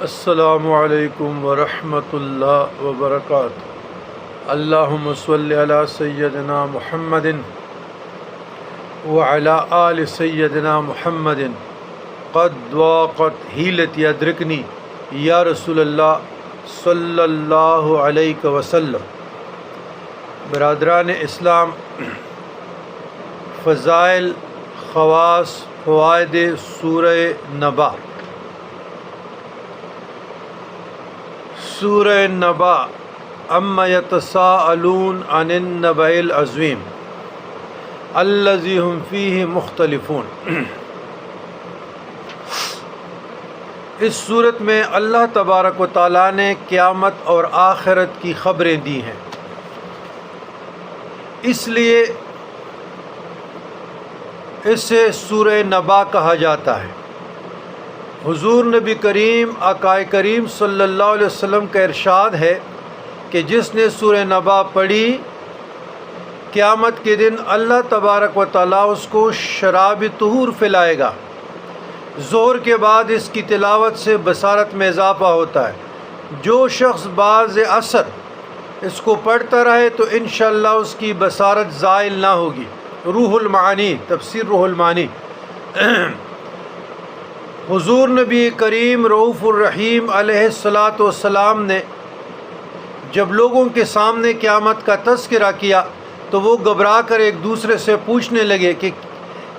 السلام علیکم ورحمۃ اللہ وبرکاتہ۔ اللہم صلی علی سیدنا محمد وعلی آل سیدنا محمد قد ضاقت حیلتی ادرکنی یا رسول اللہ صلی اللہ علیہ وسلم۔ برادران اسلام، فضائل، خواص، فوائد سورہ نبا۔ سورہ نبا اما یتساءلون عن النبأ العظیم الذی هم فیہ مختلفون۔ اس صورت میں اللہ تبارک و تعالیٰ نے قیامت اور آخرت کی خبریں دی ہیں، اس لیے اسے سورہ نبا کہا جاتا ہے۔ حضور نبی کریم آقا کریم صلی اللہ علیہ وسلم کا ارشاد ہے کہ جس نے سورہ نبا پڑھی، قیامت کے دن اللہ تبارک و تعالیٰ اس کو شراب طہور پلائے گا۔ ظہر کے بعد اس کی تلاوت سے بصارت میں اضافہ ہوتا ہے۔ جو شخص بعد عصر اس کو پڑھتا رہے تو انشاءاللہ اس کی بصارت زائل نہ ہوگی۔ روح المعانی، تفسیر روح المعانی۔ حضور نبی کریم رؤوف الرحیم علیہ الصلاۃ والسلام نے جب لوگوں کے سامنے قیامت کا تذکرہ کیا تو وہ گھبرا کر ایک دوسرے سے پوچھنے لگے کہ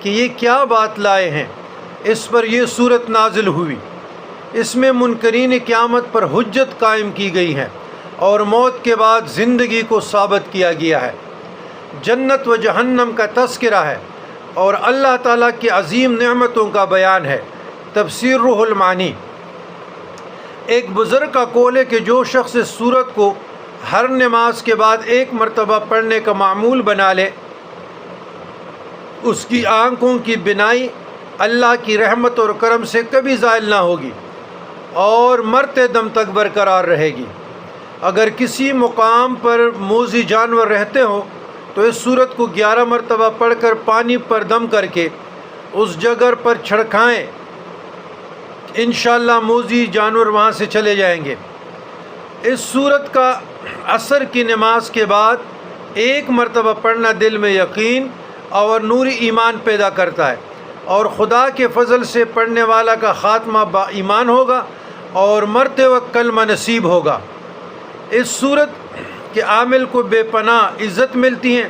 یہ کیا بات لائے ہیں۔ اس پر یہ صورت نازل ہوئی۔ اس میں منکرین قیامت پر حجت قائم کی گئی ہے اور موت کے بعد زندگی کو ثابت کیا گیا ہے۔ جنت و جہنم کا تذکرہ ہے اور اللہ تعالیٰ کی عظیم نعمتوں کا بیان ہے۔ تفسیر روح المعانی۔ ایک بزرگ کا قول ہے کہ جو شخص اس سورت کو ہر نماز کے بعد ایک مرتبہ پڑھنے کا معمول بنا لے، اس کی آنکھوں کی بینائی اللہ کی رحمت اور کرم سے کبھی زائل نہ ہوگی اور مرتے دم تک برقرار رہے گی۔ اگر کسی مقام پر موذی جانور رہتے ہوں تو اس سورت کو 11 مرتبہ پڑھ کر پانی پر دم کر کے اس جگہ پر چھڑکائیں، انشاءاللہ موذی جانور وہاں سے چلے جائیں گے۔ اس سورت کا عصر کی نماز کے بعد ایک مرتبہ پڑھنا دل میں یقین اور نور ایمان پیدا کرتا ہے اور خدا کے فضل سے پڑھنے والا کا خاتمہ با ایمان ہوگا اور مرتے وقت کلمہ نصیب ہوگا۔ اس سورت کے عامل کو بے پناہ عزت ملتی ہیں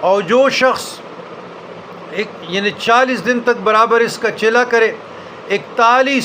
اور جو شخص 40 دن تک برابر اس کا چلا کرے، 41